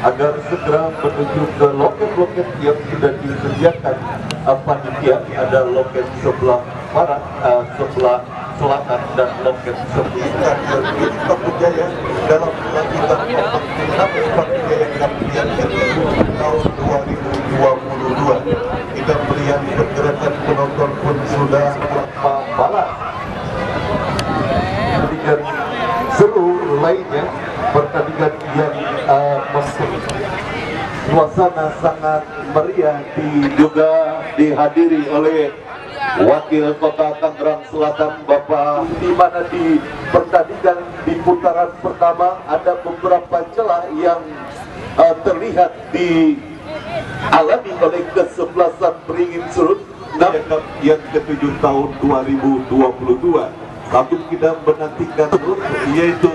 agar segera menuju ke loket-loket yang sudah disediakan panitia. Ada loket sebelah barat, sebelah selatan, dan loket sebelah Jaya dalam melanjutkan Jaya tahun 2022. Kita melihat pergerakan penonton pun sudah balas. Pertandingan seru lainnya, pertandingan yang suasana sangat meriah juga dihadiri oleh Wakil Kota Tangerang Selatan Bapak, di mana di pertandingan di putaran pertama ada beberapa celah yang terlihat dialami oleh kesebelasan Beringin Surut yang ke-7 tahun 2022. Tapi kita menantikan yaitu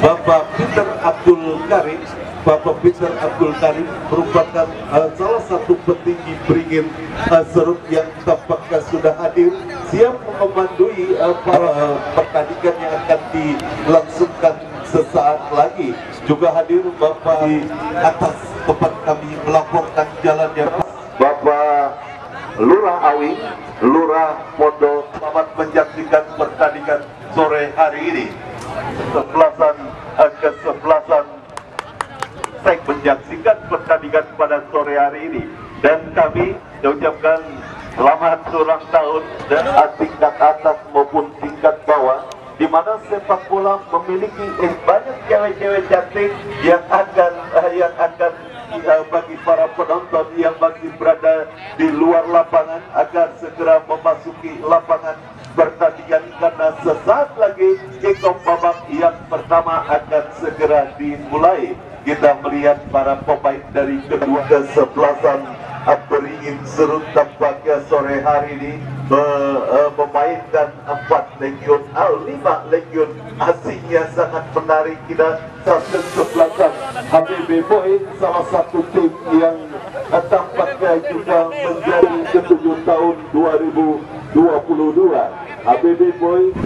Bapak Peter Abdul Karim. Bapak Peter Abdul Karim merupakan salah satu petinggi Beringin Serut yang tampaknya sudah hadir siap memandui para pertandingan yang akan dilangsungkan sesaat lagi. Juga hadir Bapak di atas tempat kami melaporkan jalannya Bapak Lurah Awi, Lurah Pondo, selamat menyaksikan pertandingan sore hari ini. Kesebelasan saya menyaksikan pertandingan pada sore hari ini, dan kami ucapkan selamat ulang tahun dan tingkat atas maupun tingkat bawah, di mana sepak bola memiliki banyak cewek-cewek cantik yang akan bagi para penonton yang masih berada di luar lapangan agar segera memasuki lapangan pertandingan, karena sesaat lagi kick-off babak yang pertama akan segera dimulai. Kita melihat para pemain dari kedua kesebelasan Beringin Serut tampaknya sore hari ini memainkan 4 legion, 5 legion asing yang sangat menarik. Kita kesebelasan HBB Boy, salah satu tim yang tampaknya juga menjadi ke-7 tahun 2022. HBB Boy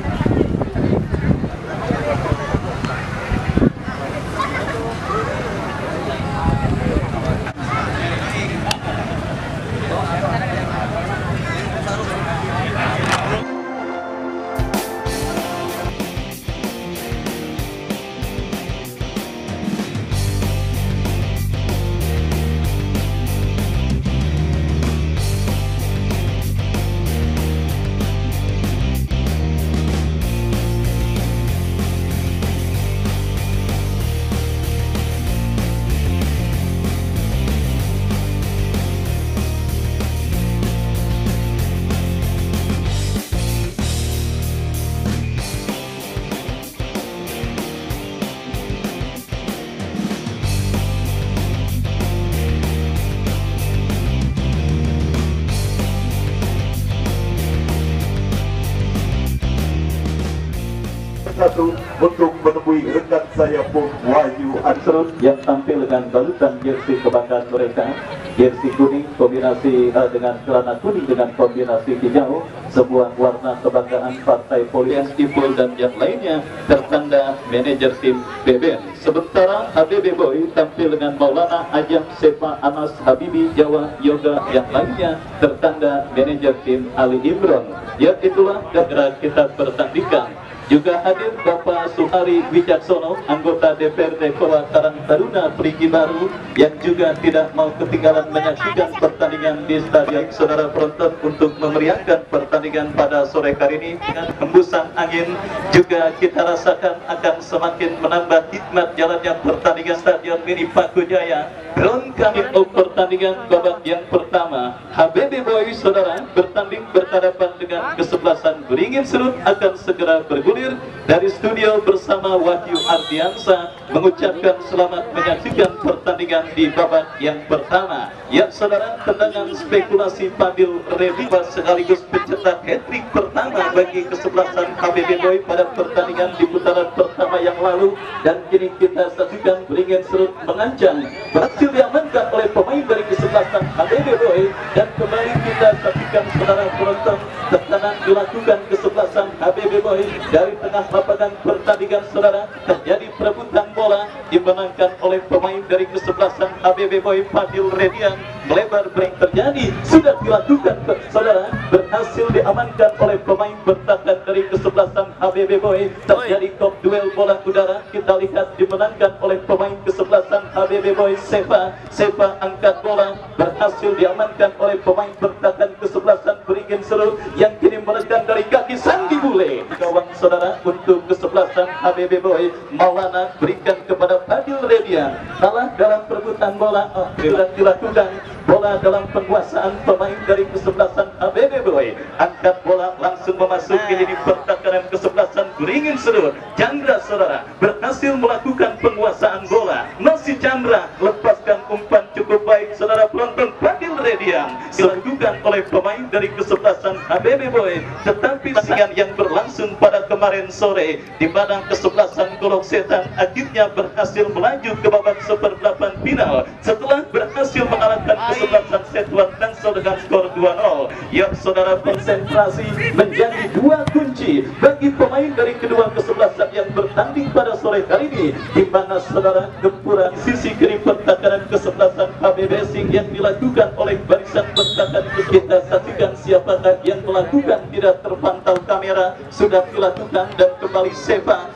untuk menemui rekan saya Bung Wahyu Ansrut yang tampil dengan balutan jersey kebanggaan mereka, jersey kuning kombinasi dengan celana kuning dengan kombinasi hijau, sebuah warna kebanggaan partai politik Ipul dan yang lainnya, tertanda manajer tim BBN. Sementara HBB Boy tampil dengan Maulana Ajam Sefa Anas Habibi Jawa Yoga, yang lainnya tertanda manajer tim Ali Imron. Ya, itulah segera kita pertandingkan. Juga hadir Bapak Suhari Wijaksono, anggota DPRD Kota Karang Taruna Perigi Baru, yang juga tidak mau ketinggalan menyaksikan pertandingan di stadion. Saudara penonton, untuk memeriahkan pertandingan pada sore hari ini dengan hembusan angin juga kita rasakan akan semakin menambah hikmat jalannya pertandingan Stadion Mini Pakujaya. Ground kami pertandingan babak yang pertama, HBB Boy saudara bertanding berhadapan dengan kesebelasan Beringin Serut akan segera bergulir. Dari studio bersama Wahyu Ardiansa mengucapkan selamat menyaksikan pertandingan di babak yang pertama. Ya saudara, tendangan spekulasi Fadil Rediva sekaligus pencetak hat-trick pertama bagi kesebelasan HBB Boy pada pertandingan di putaran pertama yang lalu, dan kini kita saksikan Beringin Serut mengancam berhasil diamankan oleh pemain dari kesebelasan HBB Boy, dan kembali kita saksikan saudara penonton, tendangan dilakukan kesebelasan HBB Boy dari tengah lapangan pertandingan saudara. Terjadi perebutan bola di dimenangkan oleh pemain dari kesebelasan HBB Boy Fadil Redian. Melebar break terjadi, sudah dilakukan saudara, berhasil diamankan oleh pemain bertahan dari kesebelasan HBB Boy. Terjadi top duel bola udara, kita lihat dimenangkan oleh pemain kesebelasan HBB Boy Seva. Seva angkat bola, berhasil diamankan oleh pemain bertahan kesebelasan Beringin Serut yang kini menekan dari kaki Sandi Bule. Gawang saudara untuk kesebelasan HBB Boy. Maulana berikan kepada Fadil Redian. Kalah dalam perebutan bola, sudah dilakukan. Bola dalam penguasaan pemain dari kesebelasan HBB Boy. Angkat bola langsung memasuki lini pertahanan kesebelasan Beringin Serut. Chandra saudara berhasil melakukan penguasaan bola. Masih Chandra lepaskan umpan cukup baik saudara penonton. Fadil Redian dilakukan oleh pemain dari kesebelasan HBB Boy. Tetapi pertandingan yang berlangsung pada kemarin sore di mana kesebelasan Golok Setan akhirnya berhasil melaju ke babak seper-8 final setelah berhasil mengalahkan kesebelasan Setuan Tangsel dengan skor 2-0. Ya saudara, konsentrasi menjadi dua kunci bagi pemain dari kedua kesebelasan yang bertanding pada sore hari ini, di mana saudara gempuran sisi kiri pertahanan kesebelasan HBB Sing yang dilakukan oleh barisan pertahanan. Kita saksikan siapakah yang melakukan, tidak terpantau kamera, sudah dilakukan dan kembali Seva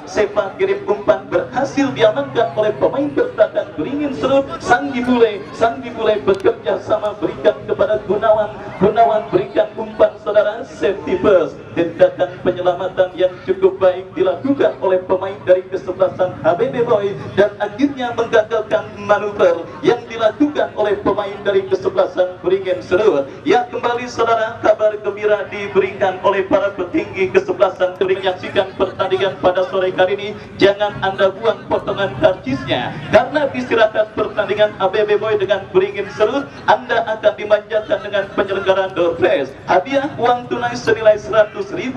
kirim umpan, berhasil diamankan oleh pemain bertahan Beringin Serut. Sandi Bule bekerja sama berikan kepada Gunawan berikan umpan saudara, safety first. Tindakan penyelamatan yang cukup baik dilakukan oleh pemain dari kesebelasan HBB Boy dan akhirnya menggagalkan manuver yang dilakukan oleh pemain dari kesebelasan Beringin Serut. Ya kembali saudara, kabar gembira diberikan oleh para petinggi kesebelasan Beringin. Menyaksikan pertandingan pada sore hari ini, jangan anda buang potongan karcisnya, karena istirahat pertandingan HBB Boy dengan Beringin Serut, anda akan dimanjakan dengan penyelenggaraan door prize. Hadiah uang tunai senilai Rp100.000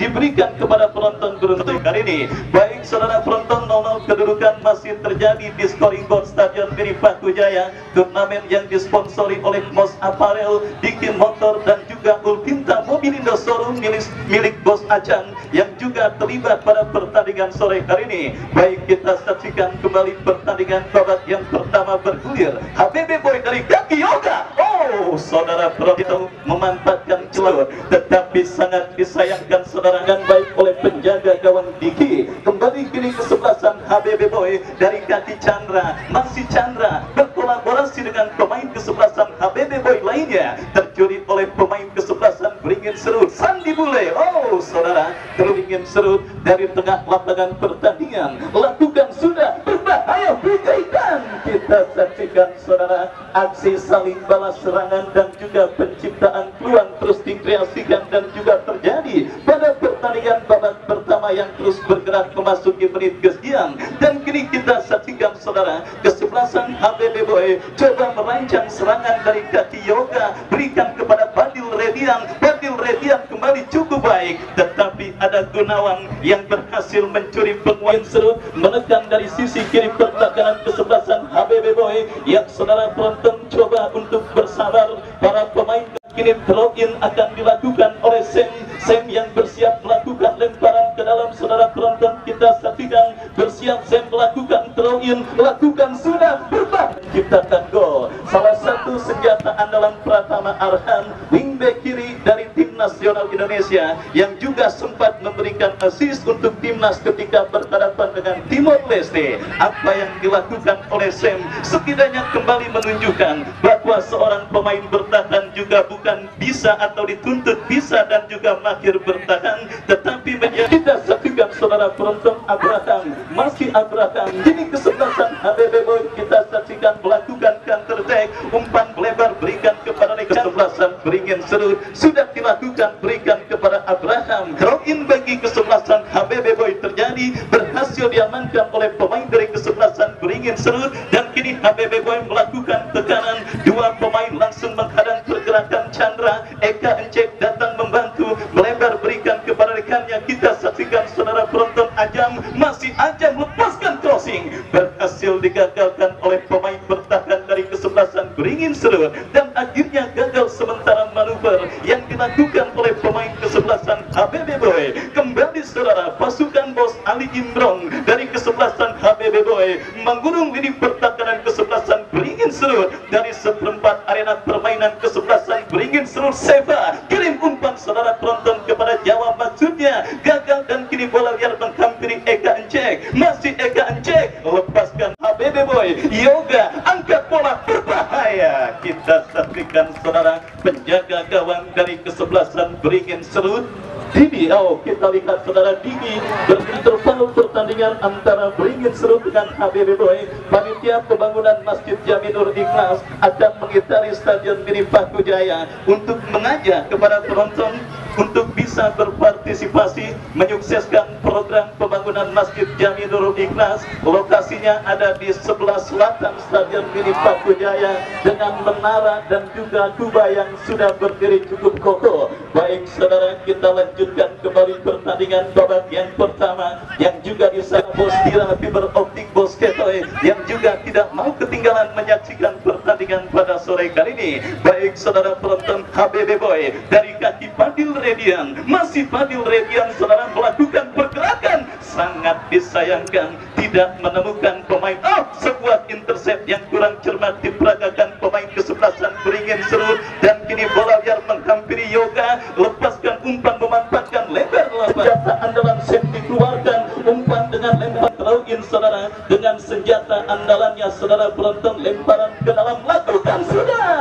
diberikan kepada penonton beruntung hari ini. Baik saudara penonton, 0-0 kedudukan masih terjadi di scoring board Stadion Miri Patujaya. Turnamen yang disponsori oleh Mos Apparel, Diki Motor dan juga Ulpinta Mobilindo Showroom milik Bos Acan yang juga terlibat pada pertandingan sore hari ini. Baik, kita saksikan kembali pertandingan babak yang pertama bergulir. HBB Boy dari kaki yoga. Oh, saudara penonton memanfaatkan celah, tetapi sangat disayangkan saudara dengan baik oleh penjaga gawang Diki. Kembali kini kesebelasan HBB Boy dari kaki Chandra. Masih Chandra berkolaborasi dengan pemain kesebelasan HBB Boy lainnya, tercuri oleh pemain kesebelasan Beringin Serut, Sandi Bule. Oh saudara, Beringin Serut dari tengah lapangan pertandingan lakukan sudah berbahaya berkaitan. Kita saksikan saudara, aksi saling balas serangan dan juga penciptaan peluang terus dikreasikan dan juga terjadi pada pertandingan babak pertama yang terus bergerak memasuki menit kesekian. Dan kini kita saksikan saudara, kesebelasan HBB Boy coba merancang serangan dari kaki yoga, berikan kepada Fadil Redian. Fadil Redian kembali cukup baik, tetapi ada Gunawan yang berhasil mencuri penguasaan Serut, menekan dari sisi kiri pertahanan kesebelasan HBB Boy. Yang saudara penonton coba untuk bersabar, para pemain kini throw in akan dilakukan oleh Sam yang bersiap melakukan lemparan ke dalam. Saudara penonton kita saksikan, bersiap Sam melakukan throw in, lakukan sudah berbah, menciptakan gol. Salah satu senjata andalan Pratama Arhan, wingback kiri dari tim nasional Indonesia yang juga sempat memberikan assist untuk timnas ketika berhadapan dengan Timor Leste. Apa yang dilakukan oleh Sam setidaknya kembali menunjukkan bahwa seorang pemain bertahan juga bukan bisa atau dituntut bisa dan juga mahir bertahan, tetapi menjadi kita saksikan saudara penonton, Abraham, masih Abraham. Kini kesebelasan HBB Boy kita saksikan melakukan counter attack, umpan lebar berikan kepada kesebelasan Beringin Serut, sudah dilakukan berikan kepada Abraham. Throw in bagi kesebelasan HBB Boy terjadi, berhasil diamankan oleh pemain dari kesebelasan Beringin Serut dan kini HBB Boy melakukan tekanan. Dua pemain langsung menghadang pergerakan Chandra. Eka Encek datang membantu, melebar berikan kepada rekannya. Kita saksikan saudara penonton, Ajam, masih Ajam lepaskan crossing, berhasil digagalkan oleh pemain bertahan dari kesebelasan Beringin Serut dan akhirnya gagal sementara manuver yang dilakukan oleh pemain kesebelasan HBB Boy. Kembali saudara, pasukan Bos Ali Imron dari kesebelasan HBB Boy menggunung lini pertahanan kesebelasan beringin serut dari seperempat arena permainan kesebelasan beringin serut Seva kirim umpan saudara penonton kepada Jawa, maksudnya gagal dan kini bola liar menghampiri Eka Encek. Masih Eka Encek lepaskan HBB Boy. Yoga angkat bola berbahaya. Kita saksikan saudara penjaga gawang dari kesebelasan beringin serut Didi. Oh, kita lihat saudara Didi berinterval pertandingan antara beringin serut dengan HBB Boy. Panitia pembangunan Masjid Jaminur Ikhlas akan mengitari Stadion Mini Paku Jaya untuk mengajak kepada penonton untuk bisa berpartisipasi menyukseskan program pembangunan Masjid Jaminur Ikhlas. Lokasinya ada di sebelah selatan Stadion Mini Paku Jaya dengan menara dan juga kuba yang sudah berdiri cukup kokoh. Baik saudara, kita lanjutkan kembali pertandingan babak yang pertama yang juga bisa bos Dira Fiber Optik Bos Ketoy yang juga tidak mau ketinggalan menyaksikan pertandingan pada sore kali ini. Baik saudara penonton, HBB Boy dari kaki Fadil Redian, masih Fadil Redian saudara melakukan pergerakan sangat disayangkan tidak menemukan pemain. Oh, sebuah intercept yang kurang cermat diperagakan pemain kesebelasan beringin serut dan kini bola liar menghampiri Yoga. Lepaskan umpan memanfaatkan lebar senjata andalan Sem dikeluarkan umpan dengan lempar throw-in saudara dengan senjata andalannya saudara penonton, lemparan ke dalam lakukan sudah.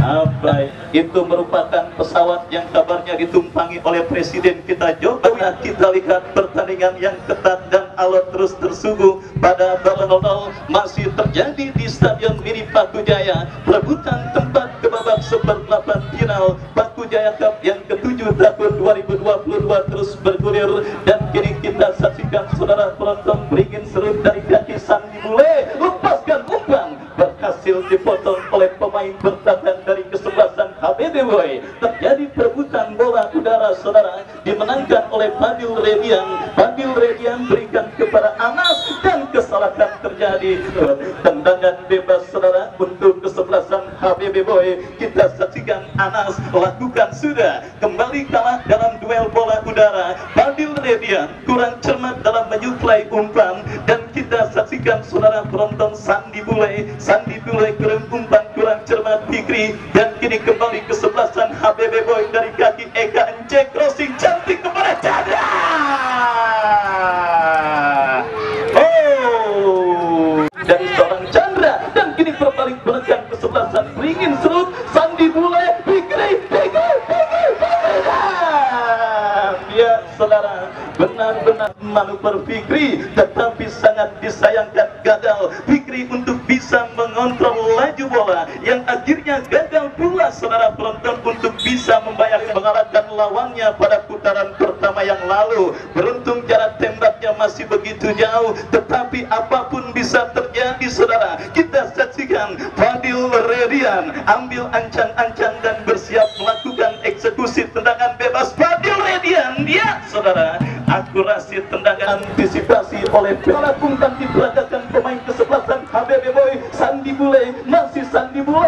Apa itu merupakan pesawat yang kabarnya ditumpangi oleh Presiden kita Jokowi. Kita lihat pertandingan yang ketat dan alot terus tersuguh pada babak 0-0 masih terjadi di Stadion Mini Paku Jaya. Perebutan tempat ke babak seperempat final Paku Jaya Cup yang ke-7 tahun 2022 terus bergulir dan kini kita saksikan saudara penonton beringin serut dari kaki Sandi Bule. Lepaskan umpan berhasil dipotong oleh pemain bertahan dari kesebelasan HBB Boy. Terjadi perebutan bola udara saudara, dimenangkan oleh Fadil Redian. Fadil Redian berikan kepada Anas dan kesalahan terjadi. Tendangan bebas saudara untuk kesebelasan HBB Boy. Kita saksikan Anas lakukan sudah kembali kalah dalam duel bola udara. Fadil Redian kurang cermat dalam menyuplai umpan dan kita saksikan saudara penonton Sandi Bule kirim umpan kurang cermat Fikri dan kini kembali kesebelasan HBB Boy dari kaki Eka Encek, crossing cantik kepada Chandra. Oh, dari seorang Chandra dan kini berbalik menekan kesebelasan beringin serut Sandi Bule. Fikri. Ya saudara, benar-benar manuver Fikri tetapi sangat disayangkan gagal Fikri untuk bisa mengontrol laju bola yang akhirnya gagal pula saudara penonton untuk bisa mengalahkan lawannya pada putaran pertama yang lalu. Beruntung jarak tembaknya masih begitu jauh tetapi apapun bisa terjadi saudara. Kita saksikan Fadil Redian ambil ancang-ancang dan bersiap melakukan eksekusi tendangan bebas. Fadil Redian, dia saudara, akurasi tendangan antisipasi oleh bola umpan diperagakan pemain kesebelasan HBB Boy. Sandi Bule, masih Sandi Bule.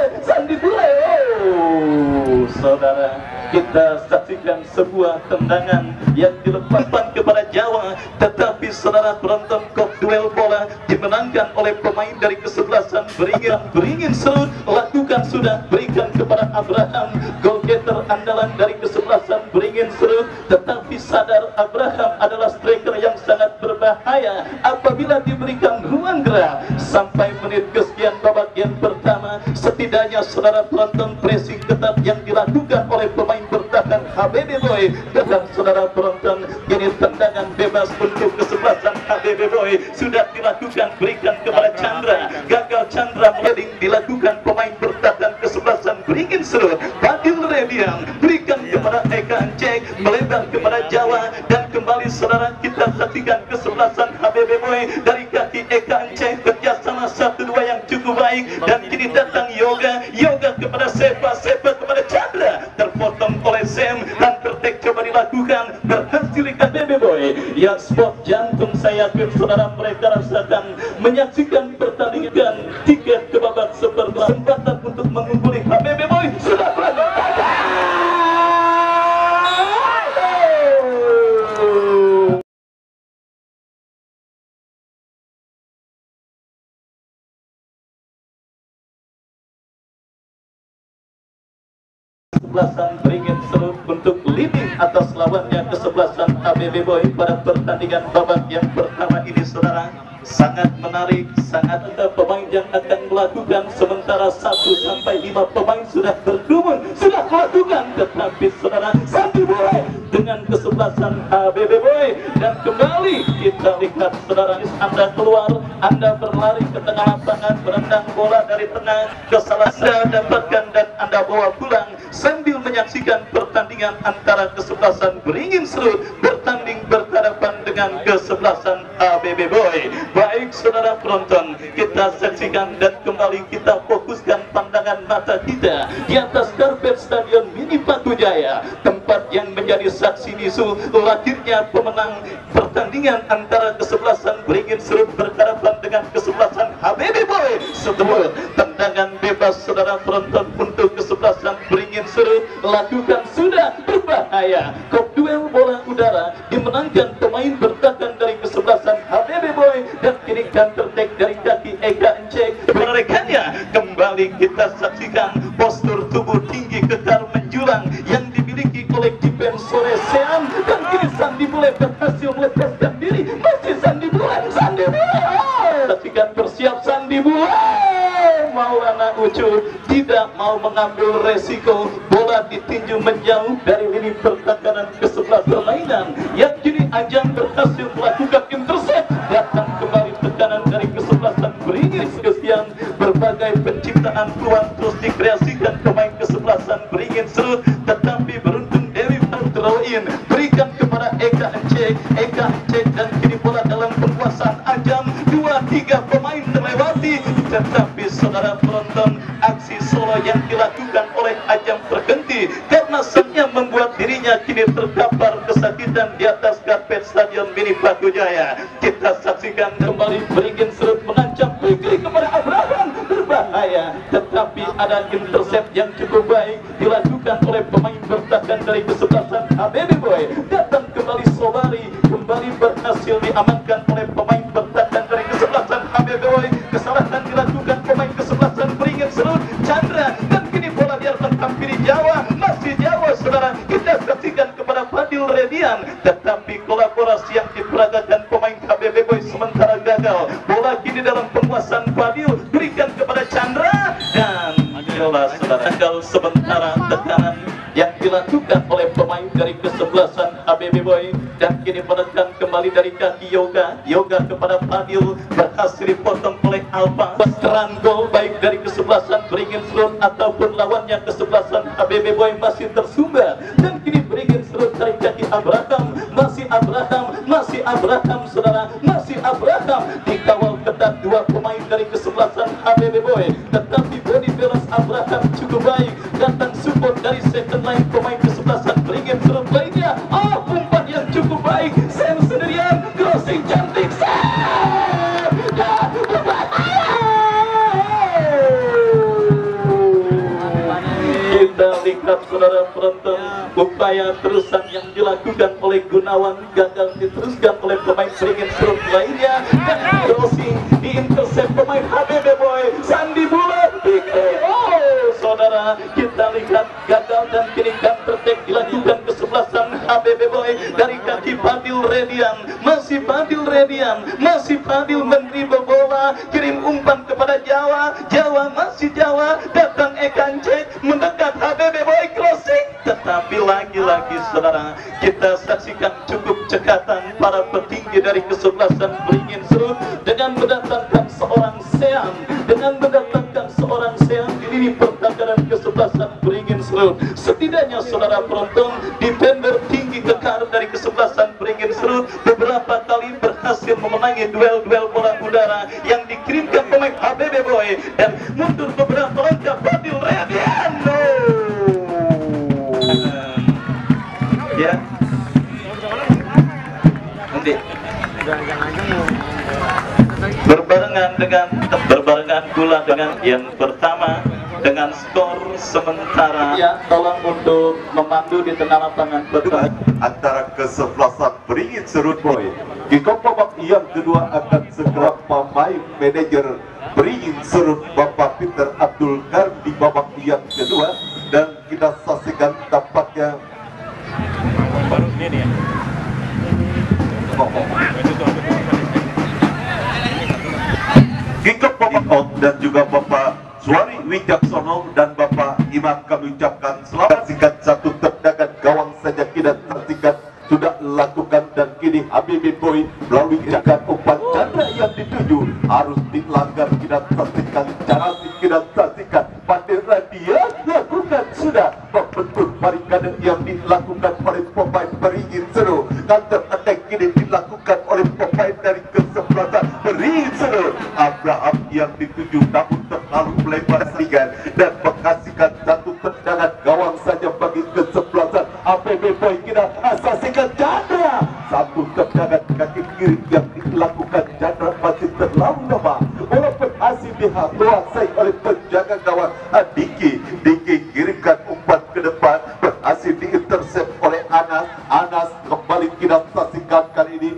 Oh saudara, kita saksikan sebuah tendangan yang dilepaskan kepada Jawa tetapi saudara penonton, kop duel bola dimenangkan oleh pemain dari kesebelasan beringin serut. Lakukan sudah berikan kepada Abraham, goalgetter andalan dari kesebelasan beringin serut, tetapi sadar Abraham adalah striker yang sangat berbahaya apabila diberikan ruang gerak. Sampai menit kesekian babak yang pertama setidaknya saudara penonton, pressing ketat yang dilakukan oleh pemain bertahan HBB Boy dan saudara penonton, ini tendangan bebas untuk kesebelasan HBB Boy sudah dilakukan, berikan kepada Chandra. Gagal Chandra heading dilakukan pemain bertahan kesebelasan beringin serut. Fadil Redian berikan kepada Eka Encek, melebar kepada Jawa dan kembali saudara kita saksikan kesebelasan HBB Boy dari kaki Eka Encek, kerjasama 1-2 yang cukup baik dan kini datang Yoga kepada Seva kepada Chandra, terpotong oleh Sem dan tertek coba dilakukan, berhasil HBB Boy yang spot jantung saya yakin saudara mereka rasakan menyaksikan pertandingan. Tiket ke babak seperempat, kesempatan untuk mengungguli HBB Boy sudah berada. kesebelasan beringin serut untuk leading atas lawannya kesebelasan ABB Boy pada pertandingan babak yang pertama ini, saudara. Sangat menarik, sangat ada pemain yang akan melakukan, sementara 1 sampai 5 pemain sudah berkerumun, sudah melakukan, tetapi saudara Sandi Boy dengan kesebelasan ABB Boy. Dan kembali kita lihat saudara, Anda keluar, Anda berlari ke tengah lapangan, menendang bola dari tengah, kesalahan Anda dapatkan dan Anda bawa pulang sambil menyaksikan pertandingan antara kesebelasan beringin serut bertanding berhadapan dengan kesebelasan ABB Boy. Baik saudara penonton, kita saksikan dan kembali kita fokuskan pandangan mata kita di atas karpet Stadion Mini Patujaya, tempat yang menjadi saksi bisu lahirnya pemenang pertandingan antara kesebelasan beringin serut berhadapan dengan kesebelasan ABB Boy. Setelah tendangan bebas saudara penonton untuk kesebelasan beringin serut lakukan sudah berbahaya. Kop duel bola udara dimenangkan pemain bertahan dari kesebelasan ABB Boy dan kini counter attack dari kaki Eka Encek. Rekannya kembali kita saksikan postur tubuh tinggi kekar menjulang yang dimiliki oleh defense Sore Sean, dan kini Sandi Bule berhasil melepaskan diri. Masih Sandi Bule saksikan bersiap Sandi Bule. Maulana Ucu tidak mau mengambil resiko, bola ditinju menjauh dari lini pertahanan ke-11 permainan yang kini Ajang berhasil melakukan intercept. Datang kembali tekanan dari kesebelasan beringin sekian berbagai penciptaan peluang terus dikreasikan pemain kesebelasan beringin serut, tetapi beruntung Dewi Pantroin berikan kepada Eka Encek dan kini bola dalam penguasaan Ajang. 2-3 pemain terlewati, tetapi saudara penonton, aksi solo yang dilakukan oleh Ajang terhenti karena sengnya membuat dirinya kini terkapar kesakitan di atas karpet Stadion Mini Patujaya. Kita saksikan kembali beringin serut mengancam Fikri kepada Abraham, berbahaya, tetapi ada intercept yang cukup baik dilakukan oleh pemain bertahan dari kesebelasan ABB Boy. Datang kembali Sobari, kembali berhasil diamankan oleh pemain bertahan dari kesebelasan ABB Boy. Kesalahan dilakukan pemain kesebelasan beringin serut Chandra, dan kini bola biarkan tampil di Jawa, masih Jawa saudara. Kita saksikan kepada Fadil Redian, tetapi kolaborasi yang diperagakan pemain ABB Boy sementara gagal. Bola kini dalam penguasaan Fadil, berikan kepada Chandra dan jelas saudara gagal sementara tekanan yang dilakukan oleh pemain dari kesebelasan ABB Boy, dan kini menekan kembali dari kaki Yoga kepada Fadil, berhasil dipotong oleh Alfa. Serangan gol baik dari kesebelasan beringin serut ataupun lawannya kesebelasan ABB Boy masih tersumbat, dan kini beringin serut dari kaki Abraham, masih Abraham saudara, masih Abraham dikawal ketat 2 pemain dari kesebelasan ABB Boy, tetapi body balance Abraham cukup baik. Datang support dari second line pemain kesebelasan beringin serut lainnya. Umpan yang cukup baik, Sam sendirian, crossing cantik, Sam dan kita lihat saudara penonton, upaya terusan yang dilakukan oleh Gunawan gagal diteruskan oleh pemain beringin serut lainnya, dan crossing diintercept pemain ABB Boy. Sandi Bule saudara, kita lihat gagal dan kini counter attack dilakukan kesebelasan ABB Boy dari kaki Fadil Redian. Masih Fadil menerima bola, kirim umpan kepada Jawa, masih Jawa, datang Eka Encek mendekat ABB Boy, crossing, tetapi lagi-lagi saudara kita saksikan cukup cekatan para petinggi dari kesebelasan beringin serut dengan mendatangkan seorang Sean di lini pertahanan kesebelasan beringin serut. Setidaknya saudara penonton, defender tinggi kekar dari kesebelasan beringin serut beberapa kali berhasil memenangi duel-duel bola udara yang dikirimkan pemain ABB Boy, dan mundur beberapa langkah Fadil Redian. Ya, nanti berbarengan pula dengan yang pertama dengan skor sementara. Ya, tolong untuk memandu di tengah lapangan antara kesebelasan beringin serut Boy. Di babak yang kedua akan segera pemain manajer beringin serut Bapak Peter Abdul Kar di babak yang kedua, dan kita saksikan tampaknya baru ini ya. Kikop Bapak Ot dan juga Bapak Suari Wijaksono dan Bapak Imam kami ucapkan selamat. Singkat satu tendangan gawang saja kita saksikan sudah lakukan dan kini Habibie Boy melalui gerakan umpan canda yang dituju harus dilanggar. Kita saksikan cara kita saksikan Pandera dia lakukan sudah membentuk barikade yang dilakukan oleh pemain beringin seru. Counter attack kini dilakukan oleh pemain dari kesebelasan beringin seru. Abraham yang dituju namun terlalu melebar sedikit dan menghasilkan satu tendangan gawang saja bagi kesebelasan APB Boy. Kita saksikan Chandra, satu tendangan kaki kiri yang dilakukan Chandra masih terlalu lemah. Bola berhasil dikuasai oleh penjaga gawang Diki. Diki kirimkan umpan ke depan, berhasil diintersep oleh Anas. Anas kembali kita saksikan kali ini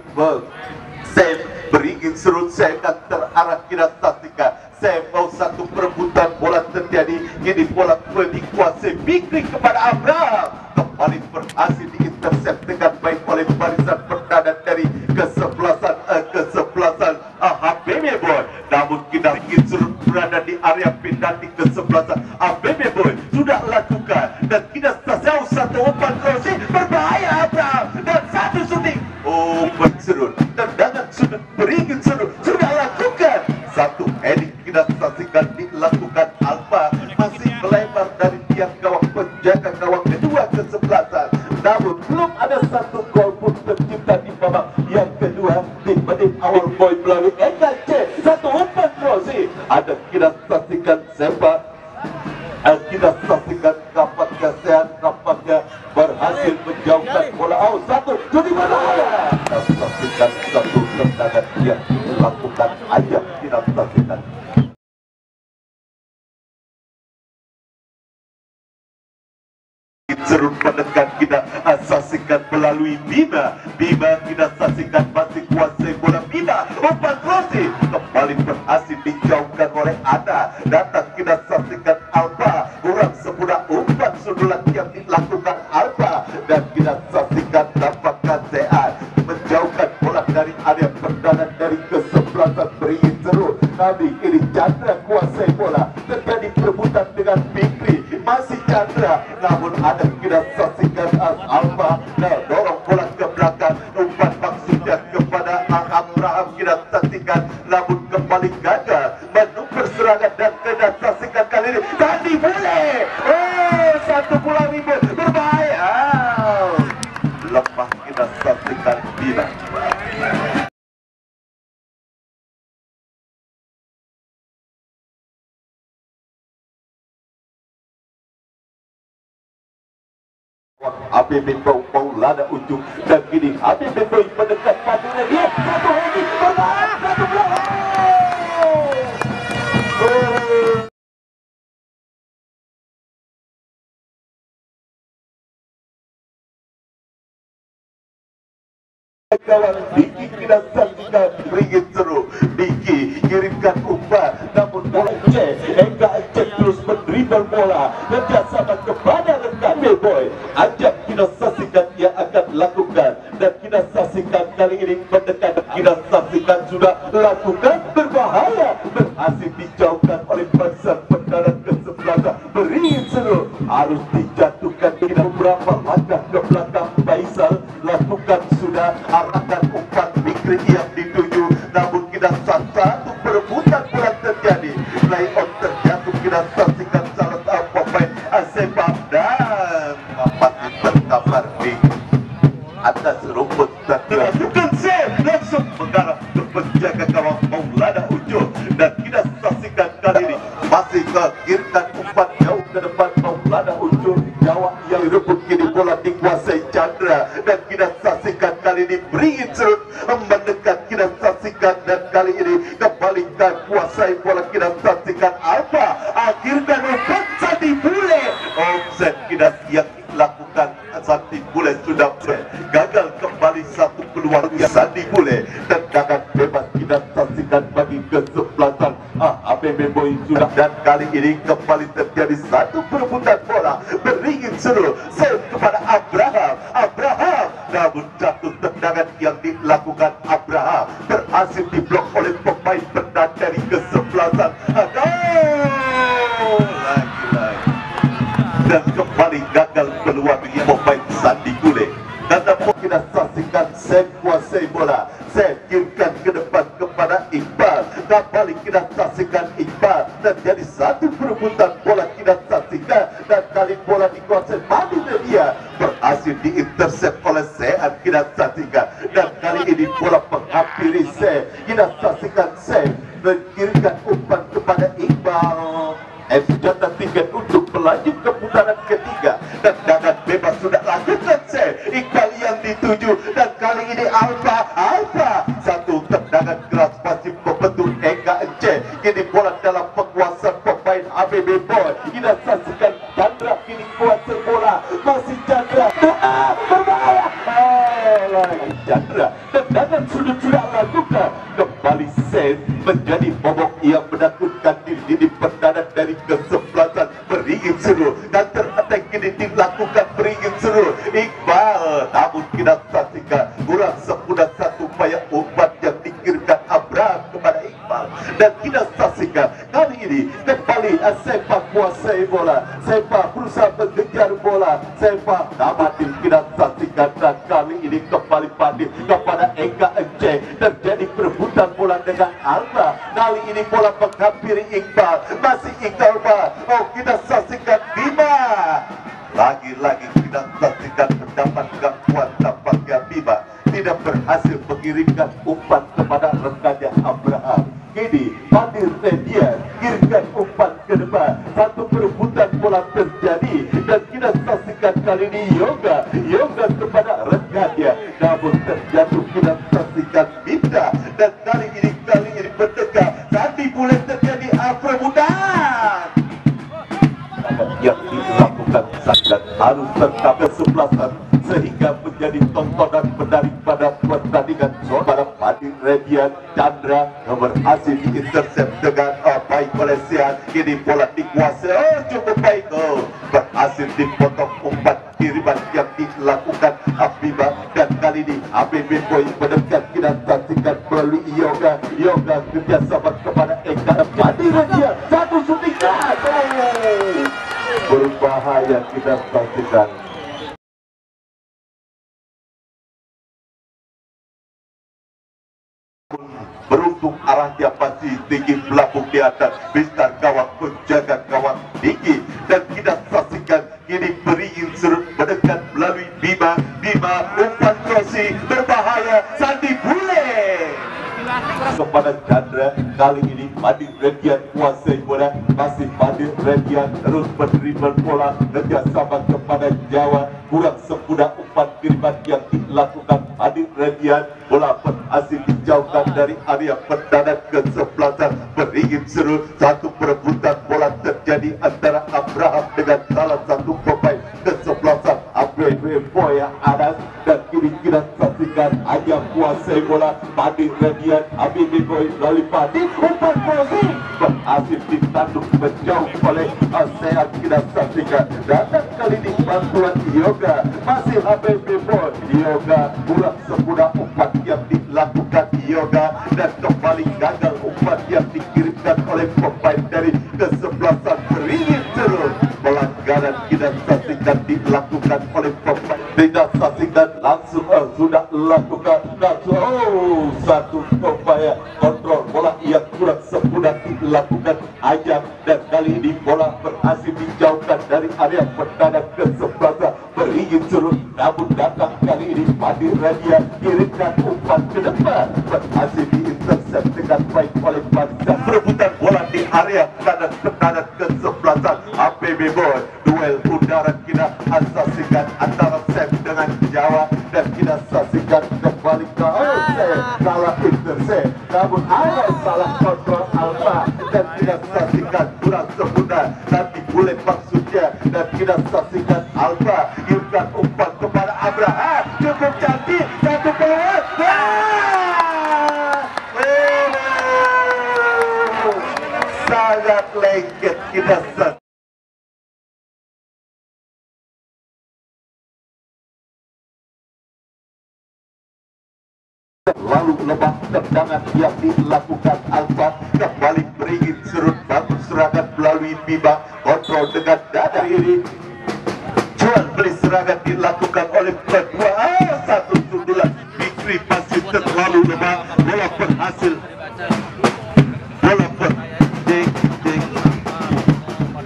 Sam beringin serut Sam dan terarah kita saksikan Sam mau satu perebutan bola terjadi. Ini bola dikuasai Fikri kepada Abraham, kembali berhasil diintersep dengan baik oleh barisan pertahanan dari kesebelasan HBB Boy. Namun kita ingin serut berada di area pindah di kesebelasan HBB Boy sudah lakukan dan kita jauh satu umpan crossing berbahaya Abraham dan satu shooting. Oh, serut tendangan sudut beringin serut sudah lakukan satu heading kita saksikan dilakukan Alfa masih melebar dari tiang gawang penjaga gawang kedua kesebelasan. Namun belum ada satu gol pun tercipta di babak yang kedua. Di menit awal Boy melalui NKC satu umpan crossing ada kita saksikan sepak. Kita saksikan nampaknya sehat, nampaknya berhasil menjauhkan bola out satu jadi berbahaya. Kita saksikan satu tendangan yang dilakukan Ayam. Kita saksikan serut menekan kita saksikan melalui Bima. Bima kita saksikan masih kuasai bola. Bima umpan crossing kembali berhasil dijauhkan oleh Ana. Datang kita saksikan Alfa kurang semudah umpan sundulan yang dilakukan Alfa dan kita saksikan dapatkan sehat menjauhkan bola dari area pertahanan dari kesebelasan beringin seru. Nabi ini Chandra kuasai bola, terjadi perebutan dengan Fikri, masih Chandra namun ada kita saksikan Alfa dorong bola ke belakang, umpan maksudnya kepada Abraham kita saksikan namun kembali gagal manuver serangan dan kita saksikan kali ini tadi boleh satu bola ribut berbahaya lemah kita saksikan Bima. APB Maulana ujung dan kini APB mendekat padanya dia satu lagi berbahaya satu bola. Kawan Diki kita saksikan beringin seru. Diki kirimkan umpan namun bola enggak terus mendribble bola kerjasama kepada rekan Boy. Ajak kita saksikan yang akan lakukan dan kita saksikan kali ini mendekat. Kita saksikan sudah lakukan berbahaya berhasil dijauhkan oleh barisan pertahanan kesebelasan beringin seru. Harus dijatuhkan kita beberapa langkah ke belakang. Faisal lakukan sudah arahkan umpan Fikri yang dituju namun kita satu perebutan bola terjadi. Play on terjatuh kita saksikan salah satu pemain Sepak dan masih terkapar di atas rumput dan dilakukan save langsung mengarah ke penjaga gawang Maulana Ujo dan kita saksikan kali ini masih kekirkan umpan jauh ke depan Maulana Ujo. Jawa yang direbut kini bola dikuasai Chandra dan kita saksikan kali ini beringin serut mendekat kita saksikan dan kali ini kembalikan kuasai bola kita saksikan Alfa akhirnya umpan Sandi Bule offset kita yang dilakukan Sandi Bule sudah gagal kembali satu peluang Sandi Bule tendangan bebas kita saksikan bagi lagi kesebelasan APB Boy sudah, dan kali ini kembali terjadi satu perebutan bola beringin seru. Save kepada Abraham, namun jatuh tendangan yang dilakukan Abraham berhasil diblok oleh pemain benar dari kesebelasan. Lagi-lagi dan kembali gagal peluang yang pemain Sandi Gule. Dan dapat kita saksikan save kuasai bola, save kirimkan ke depan kepada Iqbal, kembali kita saksikan Iqbal, dan jadi satu perebutan bola kita saksikan, dan kali bola dikuasai Madi Media berhasil diintercept oleh Sean kita saksikan, dan kali ini bola menghampiri Sean kita saksikan, Sean mengirimkan umpan kepada Iqbal. Senjata tiket untuk melaju ke putaran ketiga, dan tendangan bebas sudah lakukan Iqbal yang dituju, dan kali ini Alfa satu tendangan keras masih membentuk Eka Ence. Kini bola dalam penguasaan pemain APB Boy. Kita saksikan Chandra kini kuasai bola, masih Chandra berbahaya lagi Chandra, tendangan sudah lakukan, kembali save menjadi bobok yang menakutkan di pertahanan dari kesebelasan. Beringin seru, dan terattack kini dilakukan beringin seru Iqbal, namun kita saksikan kurang sempurna satu upaya umpan yang dikirimkan Abraham kepada Iqbal, dan kita saksikan kali ini kembali Sepa kuasai bola, Sepa berusaha mengejar bola, Sepa namun kita saksikan, dan kali ini kembali Padip kepada Eka Ence, terjadi perebutan bola dengan Alba. Kali ini bola menghampiri Iqbal, masih Iqbal. Kita saksikan Bima, lagi-lagi kita saksikan pendapat gangguan tampaknya Bima tidak berhasil mengirimkan umpan kepada rekannya Abraham. Kini Padir Redian kirimkan umpan ke depan, satu perebutan bola terjadi, dan kita saksikan kali ini Yoga kepada rekannya, namun terjatuh. Kita saksikan Binda, dan kali ini berdekat Sandi boleh terjadi perebutan yang dilakukan sangat harus tetap kesebelasan, sehingga menjadi tontonan menarik pada pertandingan. Saudara Padir Redian Chandra berhasil diintercept dengan baik oleh Sean. Kini bola dikuasai cukup baik, berhasil dipotong umpan kiriman yang dilakukan Abibah, dan kali ini APB Boy mendekat. Kita saksikan melalui Yoga kerjasama kepada Eka. Padir Redian satu shooting berbahaya, kita saksikan. Beruntung arahnya masih tinggi, melambung di atas bintang gawang, penjaga gawang tinggi, dan kita saksikan kini beringin seru mendekat melalui Bima umpan krosi berbahaya, Sandi Bule kepada Chandra. Kali ini Padir Redian kuasai bola, masih Padir Redian terus menerima bola, kerjasama kepada Jawa, kurang sempurna umpan kiriman yang dilakukan Padir Redian. Bola berhasil dijauhkan dari area pertahanan kesebelasan. Beringin seru, satu perebutan bola terjadi antara Abraham dengan salah satu pemain kesebelasan APB Boy Anas, dan kini kita saksikan hanya kuasai bola Padir Redian. APB Boy melalui Padir, umpan crossing berhasil ditanduk menjauh oleh Sean. Kita saksikan, dan kali ini bantuan Yoga, masih APB Boy. Yoga kurang sempurna umpan yang dilakukan Yoga, dan kembali gagal umpan yang dikirimkan oleh pemain dari kesebelasan. Beringin terus, pelanggaran kita saksikan dilakukan oleh pemain. Tidak saksikan langsung sudah lakukan satu upaya kontrol bola yang kurang sempurna dilakukan Ajam, dan kali ini bola berhasil dijauhkan dari area pertahanan kesebelasan. Beringin seru, namun datang kali ini Padir Redian kirimkan umpan ke depan, berhasil diintercept dengan baik oleh Padir. Perebutan bola di area pertahanan kesebelasan APB Boy. Duel udara kita saksikan antara Sam dengan Jawa, dan kita saksikan kembali ke salah intercept, namun ada salah kontrol Alfa, dan kita saksikan kurang sempurna nanti boleh maksudnya, dan kita saksikan Alfa kirimkan umpan kepada Abraham, cukup cantik, satu peluang. sangat lengket kita lalu lebah tendangan yang dilakukan Alfa kembali beringin serut bagus serangan melalui Bima kontrol dengan dada ini jual beli serangan dilakukan oleh kedua satu sundulan Fikri masih terlalu lemah bola berhasil bola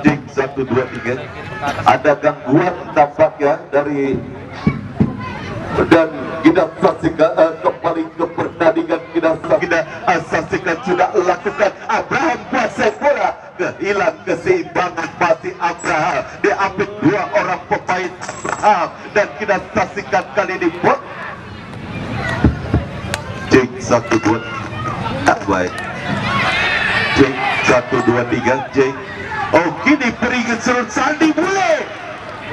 ding 1, 2, 3 ada gangguan tampaknya dari dan kita saksikan kembali ke pertandingan kita saksikan sudah lakukan Abraham kuasai bola kehilang keseimbangan masih Abraham diambil dua orang pemain Abraham dan kita saksikan kali ini Jeng 1, 2 tak baik Jeng 1, 2, 3 Jeng oh kini peringkat serut Sandi boleh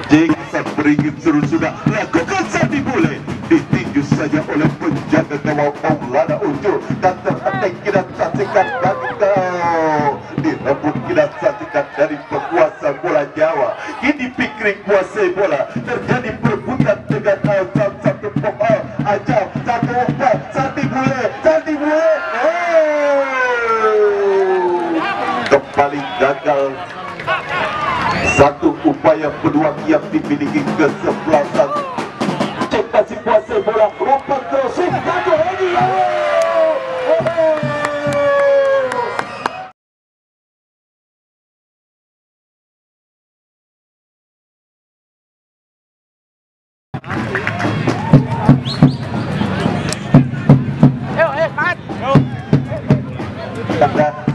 Jeng beringin seru sudah lakukan Sandi boleh ditinju saja oleh penjaga gawang Maulana Ujo dan terhenti kita saksikan dari direbut kita saksikan dari penguasa bola Jawa kini Fikri kuasai bola terjadi perebutan dengan satu pemain aja satu umpan Sandi boleh kembali gagal satu upaya peluang yang dimiliki kesebelasan cek kasih kuasai bola lompat crossing satu lagi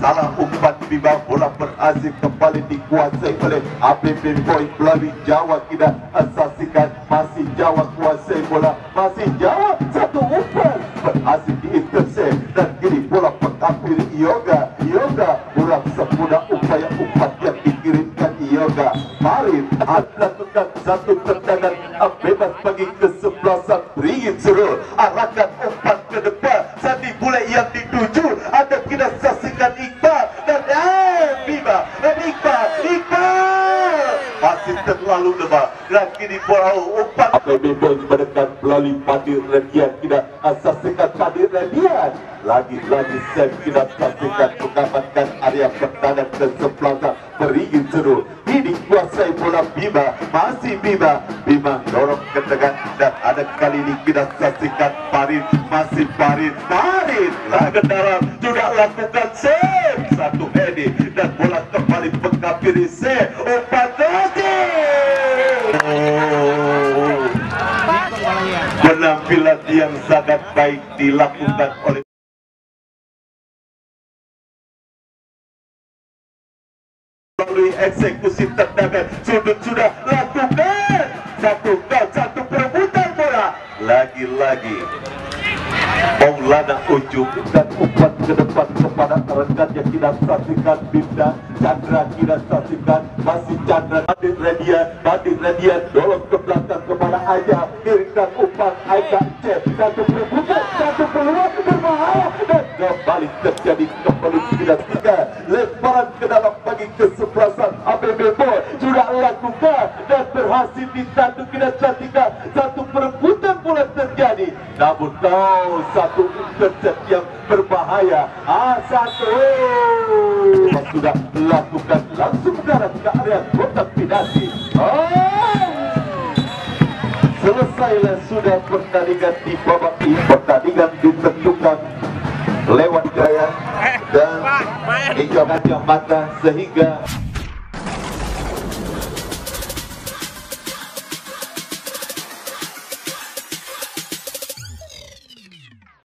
salah umpan Bima bola berhasil kembali dikuasai oleh APP Boy melalui Jawa kita saksikan masih Jawa kuasai bola masih Jawa satu umpan berhasil diintercept dan kini bola mengambil Yoga kurang sempurna upaya umpan yang dikirimkan Yoga mari lakukan satu tendangan bebas bagi kesebelasan beringin seru arahkan umpan ke depan Sandi boleh yang dituju ada kita saksikan Iqbal dan Bima dan Iqbal masih terlalu lemah dan kini bola umpan APB Boy mendekat melalui Padir Radian kita saksikan Padir Radian lagi-lagi Sam kita saksikan mengamankan area pertahanan kesebelasan beringin seru ini kuasai bola Bima masih Bima dorong ke tengah dan ada kali ini kita saksikan Farid masih Farid lah ke dalam sudah lakukan save satu heading dan bola kembali menghampiri save umpan lagi penampilan yang sangat baik dilakukan oleh melalui eksekusi tendangan sudut sudah lakukan satu perebutan bola lagi-lagi Maulana Ujo dan umpan ke depan kepada rekan yang kita saksikan Binda Chandra kita saksikan masih Chandra Badir Radian dorong ke belakang kepada Aja kirimkan umpan Aika C satu perebutan satu peluang berbahaya dan kembali terjadi kembali tidak tiga lemparan ke dalam bagi kesebelasan APB Boy sudah lakukan dan berhasil ditanduk kita saksikan satu perebutan bola terjadi namun satu intercept yang berbahaya satu sudah lakukan langsung mendarat ke area kotak penalti selesailah sudah pertandingan di babak ini pertandingan ditentukan lewat gaya dan hingga mata sehingga